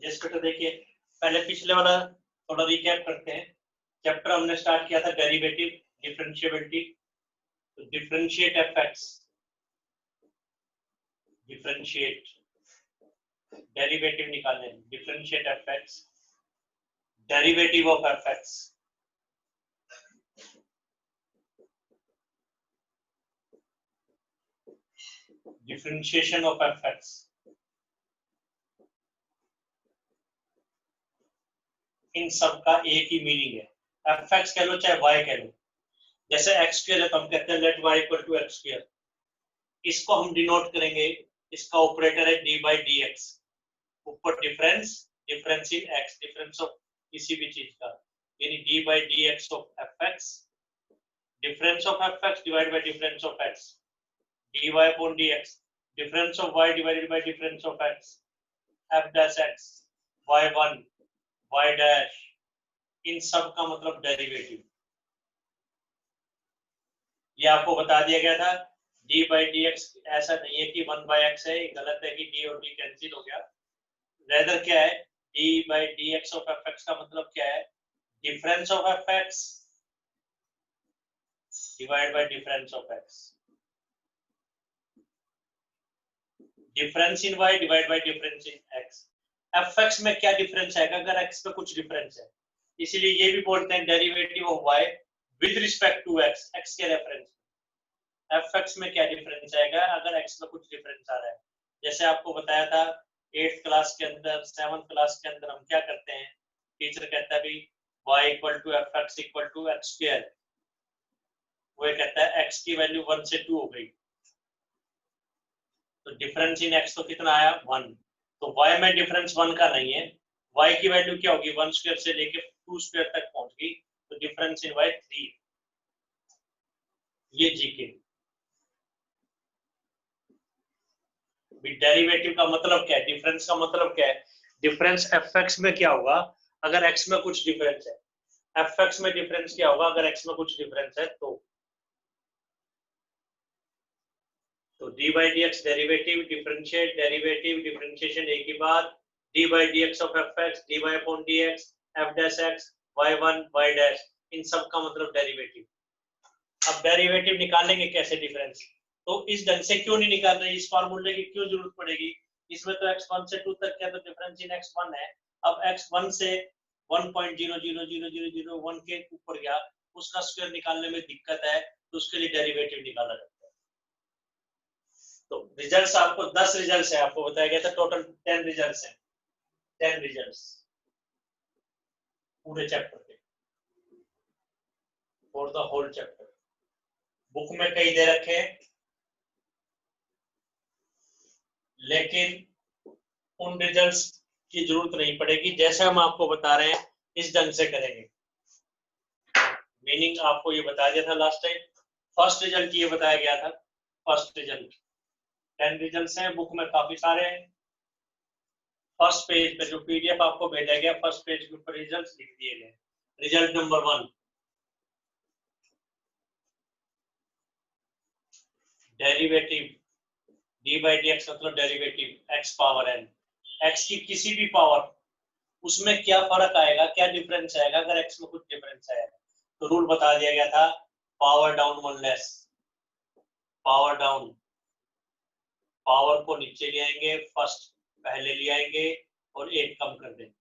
Just बेटा देखिए, पहले पिछले वाला थोड़ा रिकैप करते हैं। चैप्टर हमने स्टार्ट किया था डेरिवेटिव डिफरेंशिएबिलिटी। तो डिफरेंशिएट एफएक्स, डिफरेंशिएट डेरिवेटिव निकालने, differentiate f x, derivative of f x, differentiation of f x. इन सब का एक ही मीनिंग है। एफएक्स कह लो चाहे वाई कह लो, जैसे एक्स स्क्वायर है तो हम कहते हैं let y equal to x square. इसको हम डिनोट करेंगे, इसका ऑपरेटर है डी बाई डी एक्स, ऊपर difference, difference in x, difference of किसी भी चीज का, यानी d by d x of f x, difference of f x divide by difference of x, d y upon d x, difference of y divided by difference of x, f dash x, y one, y dash, इन सब का मतलब derivative. ये आपको बता दिया गया था। डी बाई डी एक्स ऐसा नहीं है कि वन बाई एक्स है, गलत है कि डी और डी कैंसिल हो गया। रेदर क्या है, d by d x of f x का मतलब क्या है, difference of f x divide by difference of x, difference in y divide by difference in x. F x में क्या डिफरेंस आएगा अगर एक्स में कुछ डिफरेंस है, इसीलिए ये भी बोलते हैं derivative of y with respect to x, x के रेफरेंस। एफ एक्स में क्या डिफरेंस आएगा अगर एक्स में कुछ डिफरेंस आ रहा है। जैसे आपको बताया था 8th क्लास के अंदर, 7th क्लास के अंदर हम क्या करते हैं, टीचर कहता है भाई y equal to f x equal to x square, वो कहता है x की वैल्यू 1 से 2 हो गई, तो डिफरेंस इन x तो कितना आया 1। तो y में डिफरेंस 1 का नहीं है, y की वैल्यू क्या होगी 1 स्क्वायर से लेके 2 स्क्वायर तक पहुंच गई, तो डिफरेंस इन y 3। ये जीके डेरिवेटिव का मतलब क्या है, डिफरेंस का मतलब क्या है, डिफरेंस एफ एक्स में क्या होगा अगर एक्स में कुछ डिफरेंस है, एफ एक्स में डिफरेंस क्या होगा अगर एक्स में कुछ डिफरेंस है। तो d by d x derivative, differentiate, derivative, differentiation एक ही बात, d by d x of f x, d y upon d x, f dash x, y one, y dash, इन सब का मतलब डेरिवेटिव। अब डेरिवेटिव निकालेंगे कैसे डिफरेंस, तो इस ढंग से क्यों नहीं निकाल रहे, इस फार्मूले की क्यों जरूरत पड़ेगी, इसमें तो x1 से 2 तक क्या तो डिफरेंस इन x1 है। अब x1 से 1.0000001 के ऊपर गया, उसका स्क्वायर निकालने में दिक्कत है, तो उसके लिए डेरिवेटिव निकाला जाता है। तो रिजल्ट्स आपको 10 रिजल्ट्स है, आपको बताया गया था टोटल 10 रिजल्ट्स है, 10 रिजल्ट्स पूरे चैप्टर के, for the whole chapter. Book में कई दे रखे हैं, लेकिन उन रिजल्ट्स की जरूरत नहीं पड़ेगी, जैसे हम आपको बता रहे हैं इस ढंग से करेंगे। मीनिंग आपको ये बता दिया था लास्ट टाइम, फर्स्ट रिजल्ट ये बताया गया था, फर्स्ट रिजल्ट 10 रिजल्ट्स हैं, बुक में काफी सारे हैं। फर्स्ट पेज पे जो पीडीएफ आपको भेजा गया, फर्स्ट पेज के ऊपर रिजल्ट्स लिख दिए गए। Result number 1, derivative d by d x मतलब derivative x power n, x की किसी भी पावर, उसमें क्या फर्क आएगा, क्या डिफरेंस आएगा अगर एक्स में कुछ डिफरेंस आएगा। तो रूल बता दिया गया था, power down one less, power down, power को नीचे ले आएंगे, फर्स्ट पहले ले आएंगे और एक कम कर देंगे।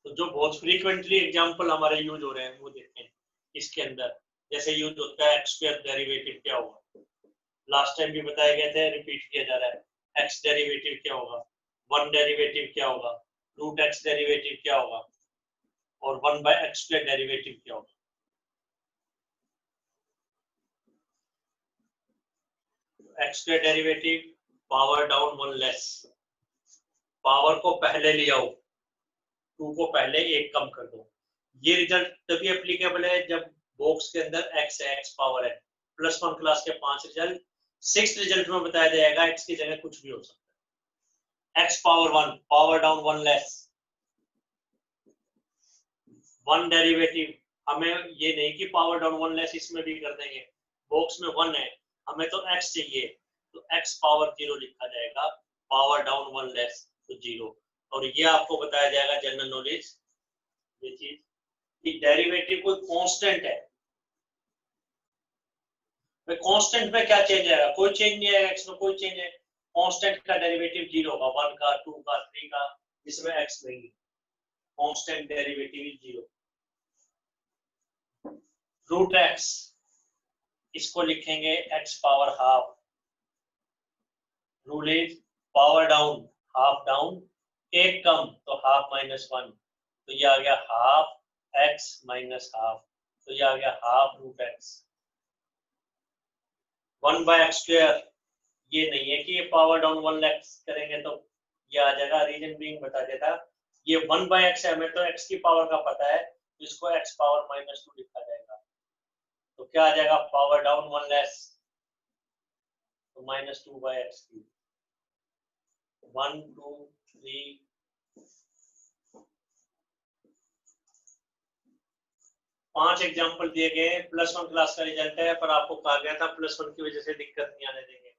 तो जो बहुत फ्रीक्वेंटली एग्जांपल हमारे यूज हो रहे हैं वो देखें इसके अंदर, जैसे यूज होता है एक्स स्क्वायर डेरिवेटिव क्या होगा, लास्ट टाइम भी बताया गया था, रिपीट किया जा रहा है, एक्स डेरिवेटिव क्या होगा, वन डेरिवेटिव क्या होगा, रूट एक्स डेरिवेटिव क्या होगा, और one by x square derivative क्या होगा। X square derivative power down one less, power को पहले ले आओ, 2 को पहले एक कम कर दो। ये रिजल्ट तभी एप्लीकेबल है जब बॉक्स के अंदर x है, x पावर है। +1 क्लास के 5 रिजल्ट, 6th रिजल्ट में बताया जाएगा x की जगह कुछ भी हो सकता है। x power 1, power down 1 less, 1 derivative, हमें ये नहीं कि पावर डाउन 1 लेस इसमें भी कर देंगे, बॉक्स में 1 है, हमें तो x चाहिए, तो x पावर 0 लिखा जाएगा, पावर डाउन 1 लेस तो 0। और ये आपको बताया जाएगा जनरल नॉलेज ये चीज कि डेरिवेटिव कोई कांस्टेंट है। कांस्टेंट में क्या चेंज आएगा? कोई चेंज नहीं आएगा, एक्स में कोई चेंज है। कांस्टेंट का डेरिवेटिव 0 होगा, 1 का, 2 का, 3 का, जिसमें एक्स नहीं। Constant derivative is 0। Root x इसको लिखेंगे x power half. Rule is power down half down, एक कम तो हाफ माइनस 1, तो ये आ गया हाफ एक्स माइनस हाफ, तो ये आ गया half root x. 1 by x square ये नहीं है कि ये पावर डाउन 1 एक्स करेंगे तो ये आ जाएगा। रीजन बीइंग बता देता, ये 1 बाय एक्स है, हमें तो एक्स की पावर का पता है, इसको एक्स पावर माइनस 2 लिखा जाएगा। तो क्या आ जाएगा? पावर डाउन 1 लेस तो minus 2 by x cube. 1 2 3 5 example दिए गए। +1 क्लास का रिजल्ट है, पर आपको कहा गया था +1 की वजह से दिक्कत नहीं आने देंगे,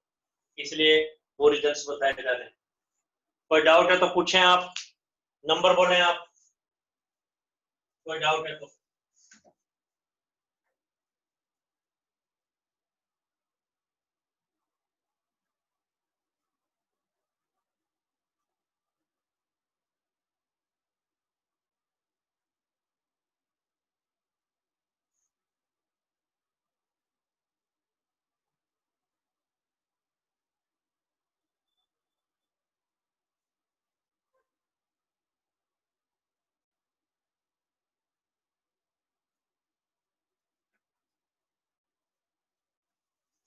इसलिए वो रिजल्ट्स बताए जा रहे हैं। कोई डाउट है तो पूछें आप, नंबर बोलें आप, कोई डाउट है तो।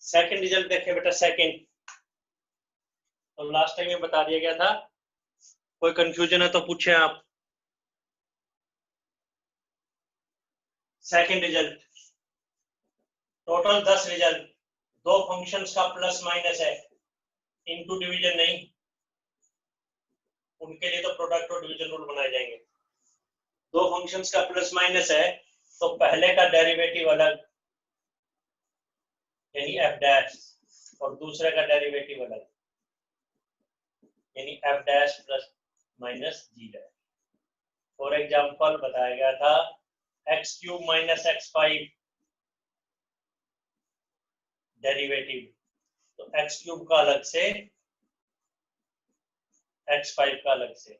सेकंड रिजल्ट देखिए बेटा, सेकंड तो लास्ट टाइम ये बता दिया गया था। कोई कंफ्यूजन है तो पूछे आप। सेकंड रिजल्ट टोटल 10 रिजल्ट, दो फंक्शंस का प्लस माइनस है, इनटू डिवीजन नहीं, उनके लिए तो प्रोडक्ट और डिवीजन रूल बनाए जाएंगे। दो फंक्शंस का प्लस माइनस है तो पहले का डेरिवेटिव अलग यानी एफ डैश, और दूसरे का डेरिवेटिव अलग यानी f dash plus minus g dash. For example बताया गया था x cube minus x five derivative, तो एक्स क्यूब का अलग से, एक्स फाइव का अलग से,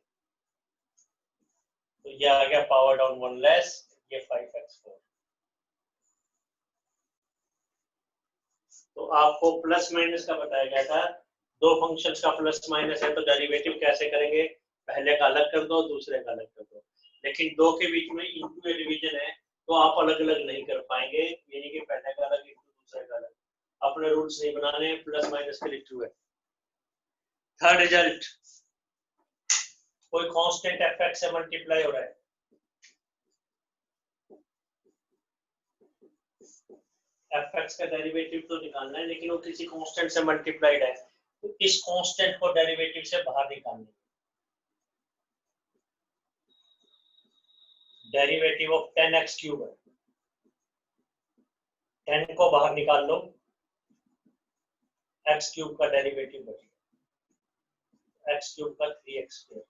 तो ये आ गया पावर डाउन 1 लेस, ये 5x4। तो आपको प्लस माइनस का बताया गया था, दो फंक्शंस का प्लस माइनस है तो डेरिवेटिव कैसे करेंगे? पहले का अलग कर दो, दूसरे का अलग कर दो। लेकिन दो के बीच में इनटू ए डिवीजन है तो आप अलग अलग नहीं कर पाएंगे, यानी कि पहले का अलग इनटू दूसरे का अलग। अपने रूल्स नहीं बनाने, प्लस माइनस के लिए ट्रू है। थर्ड रिजल्ट, कोई कांस्टेंट एफ से मल्टीप्लाई हो रहा है, एफ का डेरिवेटिव तो निकालना है, लेकिन वो किसी कांस्टेंट से मल्टीप्लाइड है, तो इस कांस्टेंट को डेरिवेटिव से बाहर निकालना है। डेरिवेटिव ऑफ 10x क्यूब है, 10 को बाहर निकाल लो, x क्यूब का डेरिवेटिव बचेगा, x क्यूब का 3x square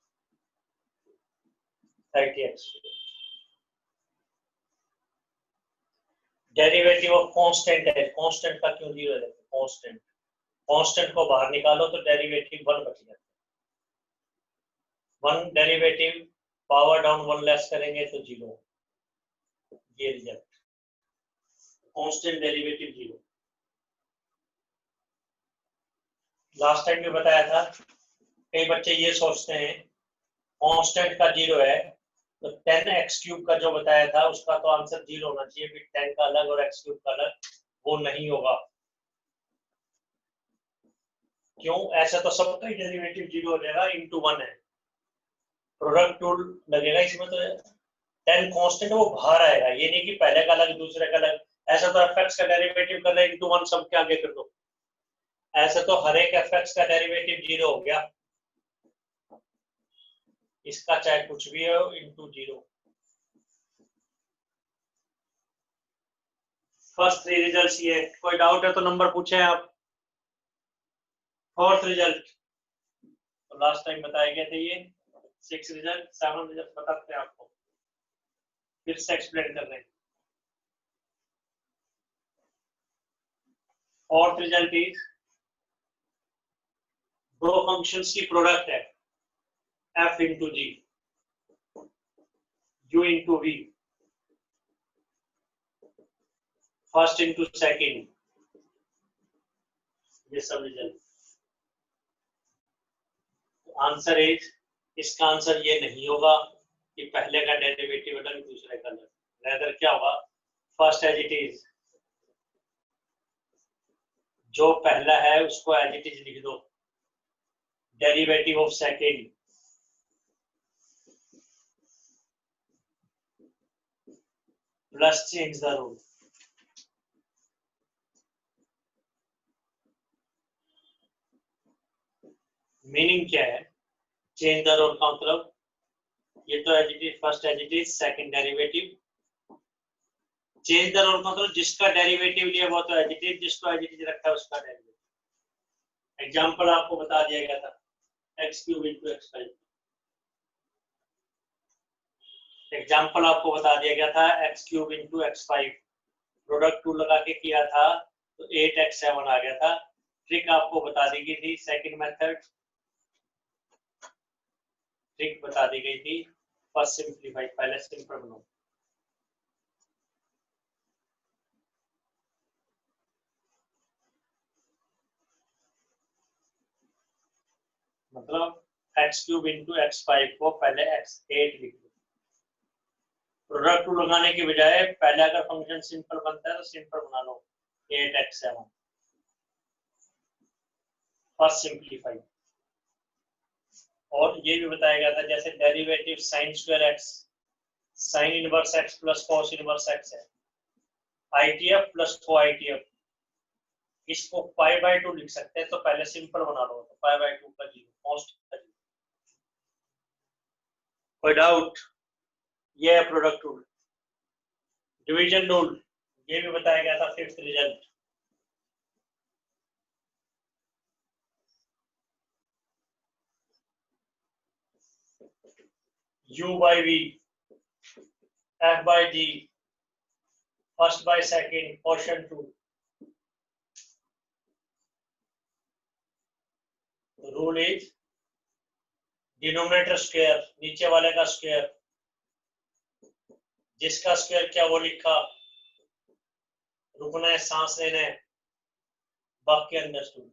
30x। Derivative of constant है, कांस्टेंट का क्यों 0 है? कांस्टेंट, कांस्टेंट को बाहर निकालो तो डेरिवेटिव 1 बच जाता है। 1 डेरिवेटिव पावर डाउन 1 लेस करेंगे तो 0, ये result, constant derivative 0। Last time भी बताया था, कई बच्चे ये सोचते हैं कांस्टेंट का 0 है तो 10x क्यूब का जो बताया था उसका तो आंसर 0 होना चाहिए, फिर 10 का अलग और x क्यूब का अलग, वो नहीं होगा। क्यों? ऐसा तो सबका ही डेरिवेटिव 0 हो जाएगा, इनटू 1 है, प्रोडक्ट टूल लगेगा इसमें, तो 10 कांस्टेंट वो बाहर आएगा, ये नहीं कि पहले का अलग दूसरे का अलग। ऐसा तो एफ का डेरिवेटिव कर ले इनटू 1 सबके आगे कर दो, ऐसा तो हर एक एफ का डेरिवेटिव 0 हो गया, इसका चाहे कुछ भी हो इनटू 0। फर्स्ट 3 रिजल्ट्स ये। कोई डाउट है तो नंबर पूछे आप। फोर्थ रिजल्ट तो लास्ट टाइम बताया गया था ये 6 रिजल्ट 7 रिजल्ट बताते हैं आपको, फिर से एक्सप्लेन कर रहे हैं। फोर्थ रिजल्ट इज दो फंक्शंस की प्रोडक्ट है f इंटू जी, u into v, first into second, ये सब रिजल्ट। आंसर इज, इसका आंसर ये नहीं होगा कि पहले का डेरिवेटिव अलग दूसरे का अलग, रेदर क्या होगा, फर्स्ट एज इट इज, जो पहला है उसको एज इट इज लिख दो, derivative of second plus change the rule. Meaning क्या है चेंज द रूल का मतलब, ये तो as it is first as it is second derivative, change the rule का मतलब जिसका डेरिवेटिव लिया वो तो एज इट इज, जिसको एज इट इज रखा है उसका डेरिवेटिव। एग्जांपल आपको बता दिया गया था x cube into x5, example आपको बता दिया गया था x cube into x5, product टू लगा के किया था तो 8x7 आ गया था। ट्रिक आपको बता दी गई थी, सेकंड मेथड ट्रिक बता दी गई थी, फर्स्ट सिंपलीफाई, पहले सिंपल बनाओ। मतलब x क्यूब इंटू x5 को पहले x8 लिख दो, प्रोडक्ट टू लगाने के बजाय पहले अगर फंक्शन सिंपल बनता है तो सिंपल बना लो 8x7, फर्स्ट सिंपलीफाई। और ये भी बताया गया था जैसे derivative sine square x, sine inverse x plus cos inverse x है, आईटीएफ प्लस को आईटीएफ, इसको पाई बाय 2 लिख सकते हैं, तो पहले सिंपल बना लो, तो पाई बाय 2 का जीरो कांस्टेंट का जीरो। कोई डाउट? ये है प्रोडक्ट रूल। डिवीजन रूल ये भी बताया गया था, fifth result. u by v, f by g, first by second, question 2। Rule is denominator square, नीचे वाले का स्क्वायर, जिसका स्क्वायर क्या वो लिखा, रुकना है सांस लेना है, बाकी अंडरस्टूड।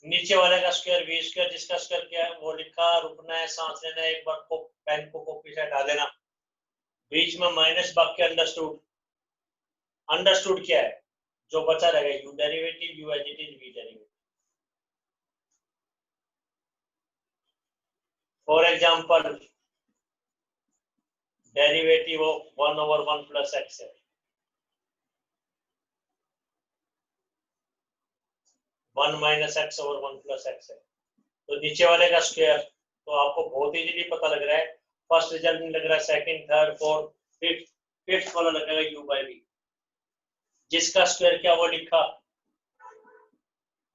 नीचे वाले का स्क्वायर वी स्क्वायर, जिसका स्क्वायर क्या है वो लिखा, रुकना है सांस लेना है, एक बार को पेन को कॉपी से हटा देना, बीच में माइनस, बाकी अंडरस्टूड। अंडरस्टूड क्या है, जो बचा रहेगा u derivative, u as it is, v derivative. For example derivative of 1 over 1 plus x है, 1 minus x over 1 plus x है, तो नीचे वाले का स्क्वायर तो आपको बहुत इजीली पता लग रहा है, फर्स्ट रिजल्ट में लग रहा है, second, third, fourth, fifth, fifth वाला लगेगा u by v, जिसका स्क्वायर क्या वो लिखा,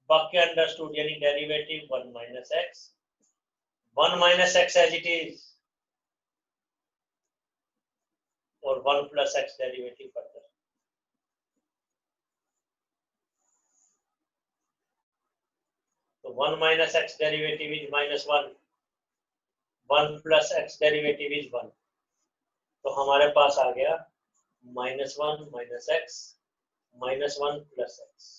बाकी अंडरस्टूड, यानी derivative 1 minus x, 1 minus x as it is, और 1 प्लस एक्स डेरिवेटिव फर्दर। तो 1 minus x derivative is -1, 1 plus x derivative is 1, तो हमारे पास आ गया -1 minus x, -1 plus x,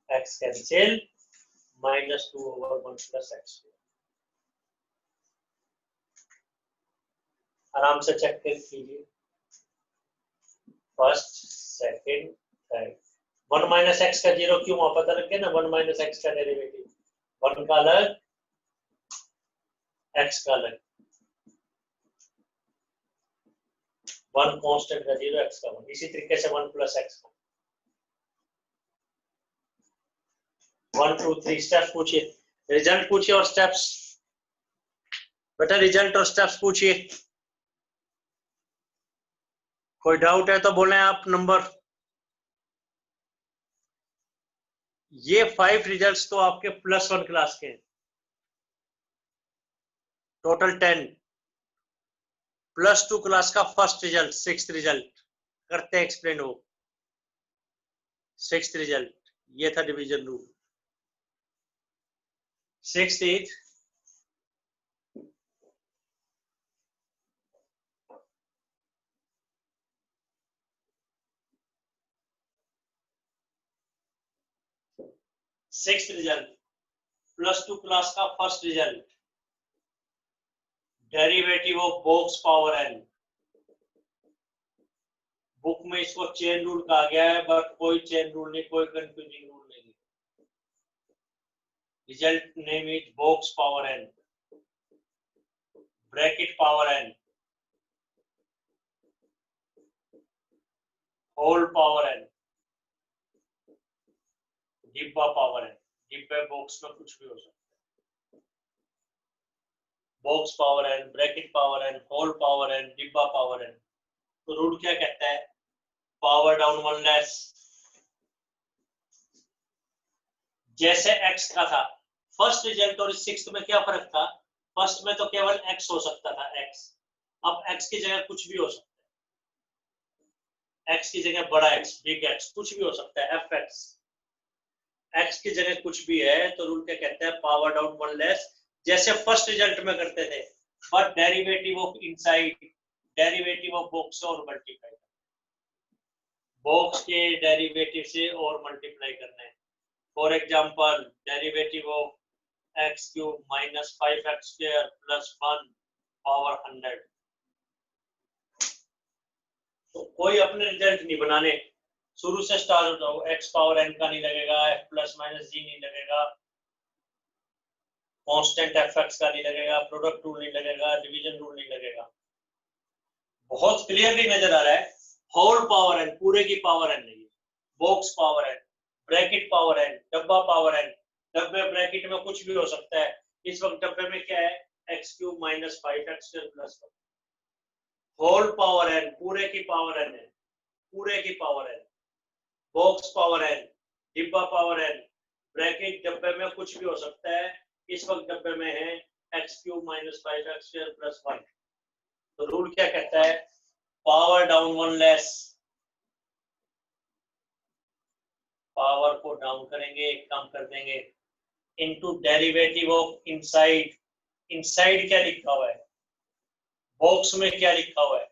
x cancel, -2 over 1 plus x. आराम से चेक कर कीजिए, first, second, third. 1 minus x का जीरो क्यों हुआ पता लग गया ना, 1 माइनस एक्स का डेरिवेटिव, 1 का अलग, एक्स का अलग, 1 कांस्टेंट का जीरो, एक्स का 1, इसी तरीके से 1 प्लस एक्स का। 1 2 3 स्टेप्स पूछिए, रिजल्ट पूछिए और स्टेप्स, बेटा रिजल्ट और स्टेप्स पूछिए। कोई डाउट है तो बोलें आप, नंबर ये 5 रिजल्ट्स तो आपके +1 क्लास के हैं, टोटल 10। +2 क्लास का फर्स्ट रिजल्ट, 6th रिजल्ट करते हैं एक्सप्लेन हो। 6th रिजल्ट ये था division rule. 6th is sixth result, +2 class का first result, derivative of box power n। Book में इसको चेन रूल कहा गया है, बट कोई चेन रूल नहीं, कोई कंफ्यूजिंग रूल नहीं। Result name is box power n, bracket power n, whole power n, डिब्बा पावर n। डिब्बे बॉक्स में कुछ भी हो सकता है। Box power n, bracket power n, whole power n, डिब्बा पावर n। तो रूल क्या कहता है? Power down one less. जैसे x का था फर्स्ट रिजल्ट और सिक्स्थ में क्या फर्क था? फर्स्ट में तो केवल x हो सकता था, x। अब x की जगह कुछ भी हो सकता है, x की जगह बड़ा x, बिग x, कुछ भी हो सकता है, fx। x की जगह कुछ भी है तो रूल क्या कहता है? पावर डाउन वन लेस, जैसे फर्स्ट रिजल्ट में करते थे। But derivative of inside, derivative of box और मल्टीप्लाई, बॉक्स के डेरिवेटिव से और मल्टीप्लाई करना है। For example derivative of x cube minus 5x square plus 1 power 100। तो कोई अपने रिजल्ट नहीं बनाने, शुरू से स्टार्ट हो जाओ। x पावर n का नहीं लगेगा, f प्लस माइनस जी नहीं लगेगा, कांस्टेंट fx का नहीं लगेगा, प्रोडक्ट रूल नहीं लगेगा, डिवीजन रूल नहीं लगेगा। बहुत क्लियरली नजर आ रहा है। होल पावर n, पूरे की पावर n नहीं, box power n, bracket power n, डब्बा पावर n। डब्बे ब्रैकेट में कुछ भी हो सकता है। इस वक्त डब्बे में क्या है? X cube minus 5x square plus 1। Whole power n, पूरे की पावर n है, पूरे की power n। Box power n, डिब्बा पावर n, ब्रैकेट डब्बे में कुछ भी हो सकता है। इस वक्त डब्बे में है x cube minus 5x square plus 1। तो रूल क्या कहता है? Power down one less. Power को डाउन करेंगे, कम कर देंगे, into derivative of inside. Inside क्या लिखा हुआ है? बॉक्स में क्या लिखा हुआ है?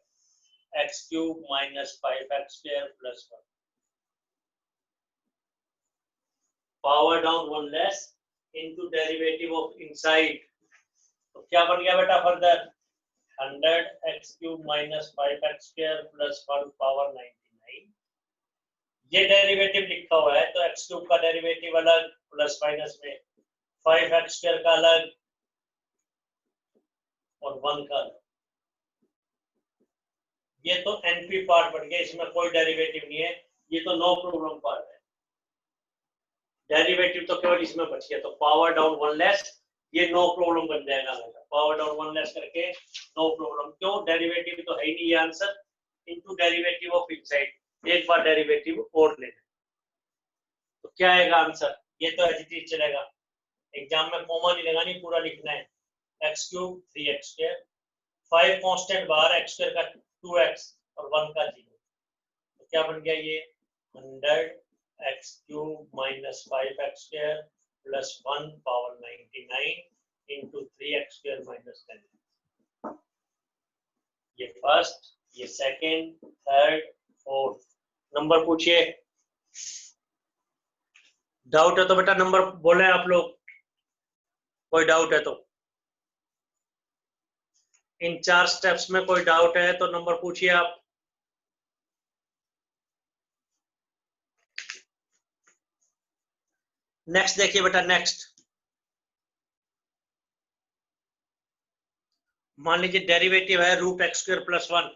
X cube minus 5x square plus 1। Power down one less into derivative of inside. तो क्या बन गया बेटा further? 100x cube minus 5x square plus 1 power 99। ये डेरिवेटिव लिखा हुआ है तो एक्स क्यूब का डेरिवेटिव अलग, प्लस माइनस में 5x स्क्वायर का अलग और 1 का अलग। ये तो एनपी पार्ट बन गया, इसमें कोई डेरिवेटिव नहीं है, ये तो नो प्रॉब्लम पार्ट है। डेरिवेटिव तो केवल इसमें बच गया, तो पावर डाउन वन लेस ये नो प्रॉब्लम बन जाएगा। पावर डाउन वन लेस करके नो प्रॉब्लम, क्यों? डेरिवेटिव तो है ही नहीं ये answer. Into derivative of inside, एक बार डेरिवेटिव और लेना, तो क्या आएगा आंसर? ये तो एच टी चलेगा, एग्जाम में कॉमा नहीं लगानी, पूरा लिखना है। X cube 3x square, 5 constant बाहर, x स्क्वायर का 2x और 1 का 0। तो क्या बन गया ये? 100x cube minus 5x square plus 1 power 99 into 3x square minus 10। ये फर्स्ट, ये सेकंड, थर्ड, फोर्थ। नंबर पूछिए। डाउट है तो बेटा नंबर बोले आप लोग, कोई डाउट है तो। इन 4 स्टेप्स में कोई डाउट है तो नंबर पूछिए आप। नेक्स्ट देखिए बेटा, नेक्स्ट मान लीजिए डेरिवेटिव है root x square plus 1।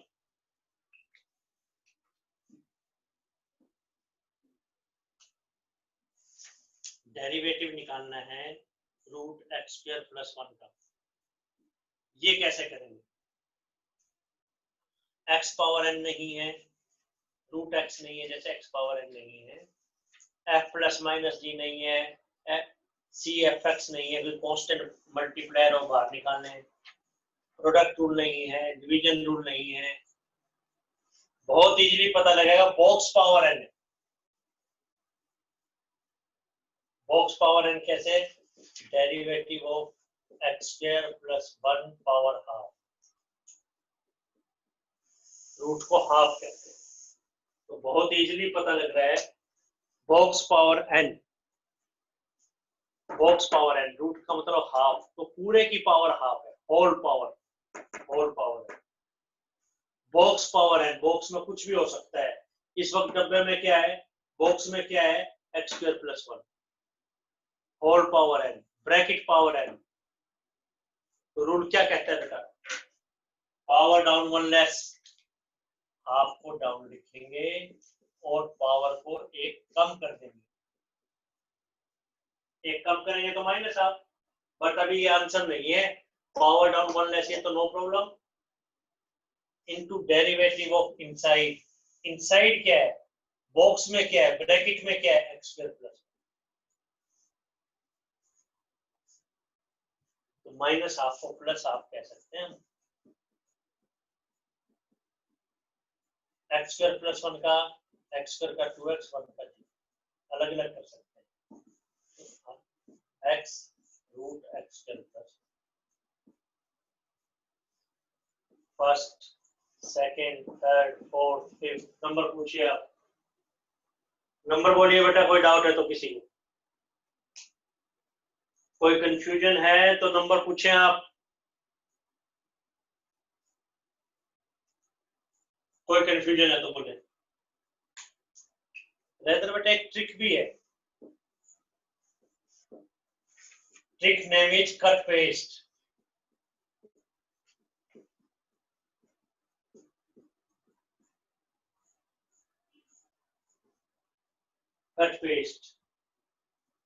Derivative निकालना है रूट एक्स स्क्वायर प्लस 1 का। ये कैसे करेंगे? एक्स पावर एन नहीं है, रूट एक्स नहीं है, जैसे एक्स पावर एन नहीं है एफ प्लस माइनस जी नहीं है, सी एफ एक्स नहीं है, कोई कांस्टेंट मल्टीप्लायर और बाहर निकालने हैं, प्रोडक्ट रूल नहीं है, डिवीजन रूल नहीं है, बहुत इजीली पता लगेगा। Box power n, box power n कैसे, derivative of x square plus 1 power half, root को हाफ कहते हैं, तो बहुत इजीली पता लग रहा है। Box power n, box power n, root का मतलब हाफ, तो पूरे की पावर हाफ है, होल पावर, होल पावर है। बॉक्स पावर एन, बॉक्स में कुछ भी हो सकता है, इस वक्त डब्बे में क्या है, बॉक्स में क्या है, x square plus 1, whole power n, bracket power n, तो रूल क्या कहता है बेटा, power down one less, half को डाउन लिखेंगे और पावर को एक कम कर देंगे, एक कम करेंगे तो माइनस हाफ, बट अभी ये आंसर नहीं है, पावर डाउन वन लेस है तो no problem, into derivative of inside, inside क्या है, बॉक्स में क्या है, ब्रैकेट में क्या है, एक्स स्क्वायर प्लस, तो माइनस हाफ को प्लस हाफ कह सकते हैं हम, एक्स स्क्वायर प्लस 1 का एक्स स्क्वायर का 2x 1 का जी, अलग अलग कर सकते हैं, x root x square plus, first second third fourth fifth number पूछिए आप, नंबर बोलिए बेटा, कोई डाउट है तो किसी को, कोई कंफ्यूजन है तो नंबर पूछें आप, कोई कंफ्यूजन है तो बोले। इधर बेटा एक ट्रिक भी है, trick name is cut paste, cut paste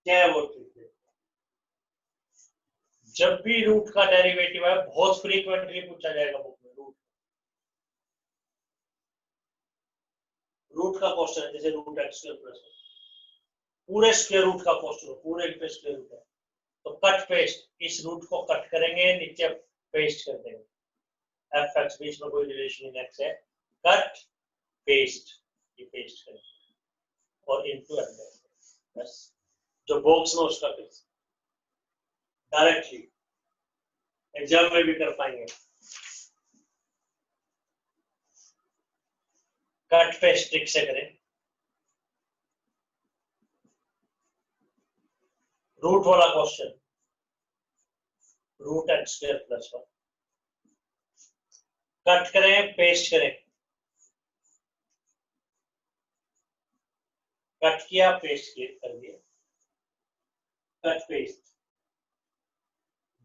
क्या है वो ट्रिक, जब भी रूट का डेरिवेटिव है, बहुत फ्रीक्वेंटली पूछा जाएगा बुक में, रूट का क्वेश्चन है, जैसे रूट एक्स स्क्वायर प्लस, पूरे स्क्वायर रूट का क्वेश्चन, पूरे पे स्क्वायर रूट है, तो कट पेस्ट, इस रूट को कट करेंगे, नीचे पेस्ट कर देंगे, एफ एक्स बीच में कोई रिलेशन इन एक्स है, कट पेस्ट, ये पेस्ट करेंगे और इनटू एफ, बस जो बॉक्स में उसका पेस्ट, डायरेक्टली एग्जाम में भी कर पाएंगे, कट पेस्ट ट्रिक से करें, रूट वाला question, root x square plus 1, cut करें पेस्ट करें, कट किया पेस्ट कर दिया, कट पेस्ट,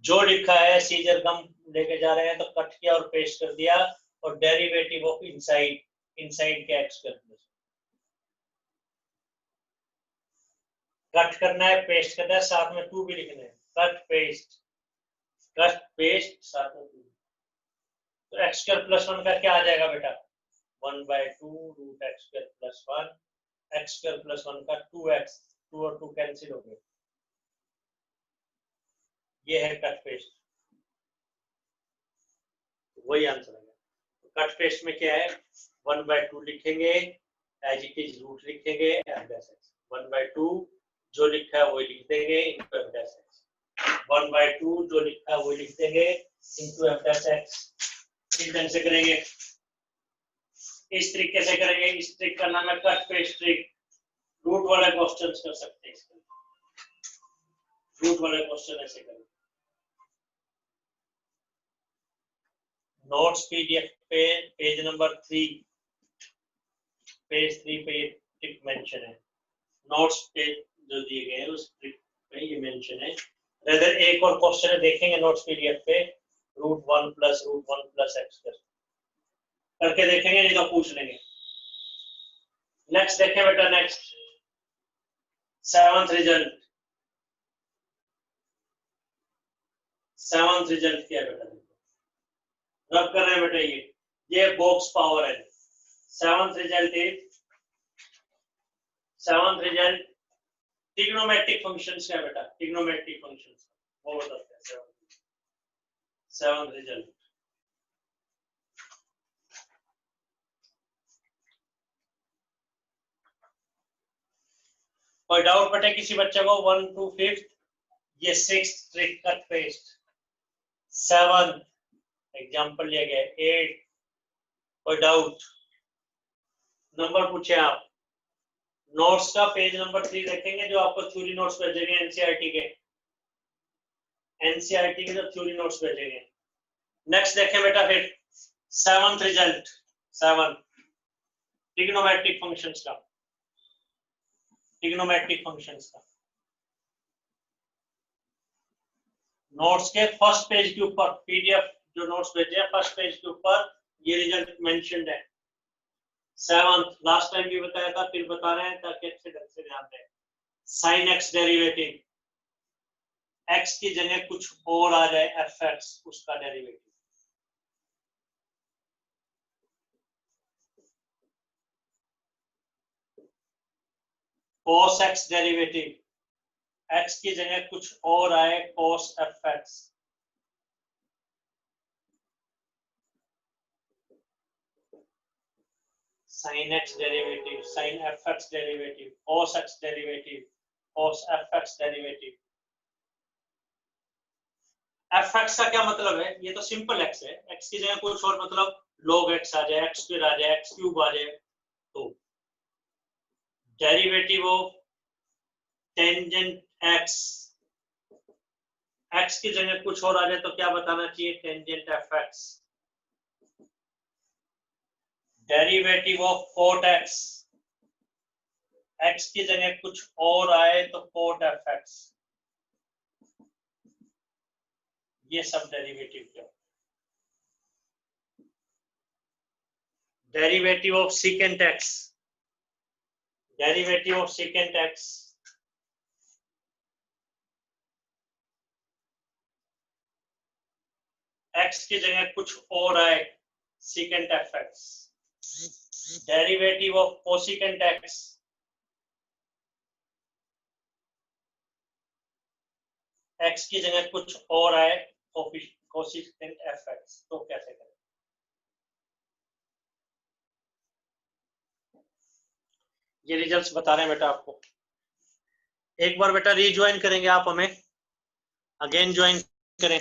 जो लिखा है सीजर गम लेके जा रहे हैं तो कट किया और पेस्ट कर दिया, और डेरिवेटिव ऑफ इनसाइड, इनसाइड क्या एक्स स्क्वायर प्लस, कट करना है पेस्ट करना है, साथ में 2 भी लिखना है, कट पेस्ट साथ में 2, तो एक्स स्क्वायर प्लस 1 का क्या आ जाएगा बेटा, 1/2 root x square plus 1, x square plus 1 का 2x, 2 और 2 कैंसिल हो गए, ये है कट पेस्ट, वही आंसर है। कट पेस्ट में क्या है, 1/2 लिखेंगे, एज इट इज रूट लिखेंगे, 1/2 जो लिखा है वही लिख देंगे, इनटू एफ डैश एक्स, 1/2 जो लिखा है वही लिख देंगे, इनटू एफ डैश एक्स, इस ढंग से करेंगे, इस तरीके से करेंगे, इस ट्रिक का नाम है कट पेस्ट ट्रिक, रूट वाले क्वेश्चंस कर सकते हैं, रूट वाले क्वेश्चन ऐसे करें। नोट्स पीडीएफ पे पेज नंबर 3, पेज 3 पे ये ट्रिक मेंशन है, नोट्स पे जो दिए गए हैं उस ट्रिक पे ये मेंशन है। अगर एक और क्वेश्चन देखेंगे नोट्स पीडीएफ पे, √1 + x करके देखेंगे, नहीं तो पूछ लेंगे। नेक्स्ट देखें बेटा, next 7th result, 7th result क्या बेटा, रब कर रहे हैं बेटा, ये बॉक्स पावर है। 7th रिजल्ट ट्रिग्नोमेट्रिक फंक्शंस क्या बेटा, ट्रिग्नोमेट्रिक फंक्शंस वो बताते हैं। सेवन रिजल्ट, कोई डाउट बेटा किसी बच्चे को? 1 to 5th, ये 6th trick cut paste, 7 example लिया गया, 8 कोई डाउट? नंबर पूछे आप, नोट्स का पेज नंबर 3 देखेंगे जो आपको थ्योरी नोट्स भेजेंगे एनसीईआरटी के, एनसीईआरटी के जो थ्योरी नोट्स भेजेंगे। नेक्स्ट देखें बेटा फिर 7th रिजल्ट, 7 ट्रिग्नोमेट्रिक फंक्शंस का, ट्रिग्नोमेट्रिक फंक्शंस का नोट्स के फर्स्ट पेज के ऊपर, पीडीएफ जो नोट्स भेजे हैं फर्स्ट पेज के ऊपर ये रिजल्ट मेंशन्ड है। 7th लास्ट टाइम भी बताया था, फिर बता रहे हैं ताकि अच्छे ढंग से ध्यान दें। साइन एक्स डेरिवेटिव, एक्स की जगह कुछ और आ जाए एफ एक्स, उसका derivative. cos x derivative, x की जगह कुछ और आए cos F x. sin x derivative, sin F x derivative, cos x derivative, cos F x derivative. F x का क्या मतलब है? ये तो सिंपल x है, x की जगह कुछ और मतलब log x आ जाए, x स्क्वायर आ जाए, x क्यूब आ जाए, तो derivative of tangent x, x की जगह कुछ और आ जाए तो क्या बताना चाहिए? Tangent F x. Derivative of cot x, x की जगह कुछ और आए तो cot एफ एक्स। ये सब डेरिवेटिव क्या? Derivative of secant x, derivative of secant x, x की जगह कुछ और आए secant F x. Derivative of cosecant x, x की जगह कुछ और आए कोसेकेंट एफ एक्स, तो कैसे करें? ये रिजल्ट्स बता रहे हैं बेटा आपको। एक बार बेटा रीज्वाइन करेंगे आप, हमें अगेन ज्वाइन करें।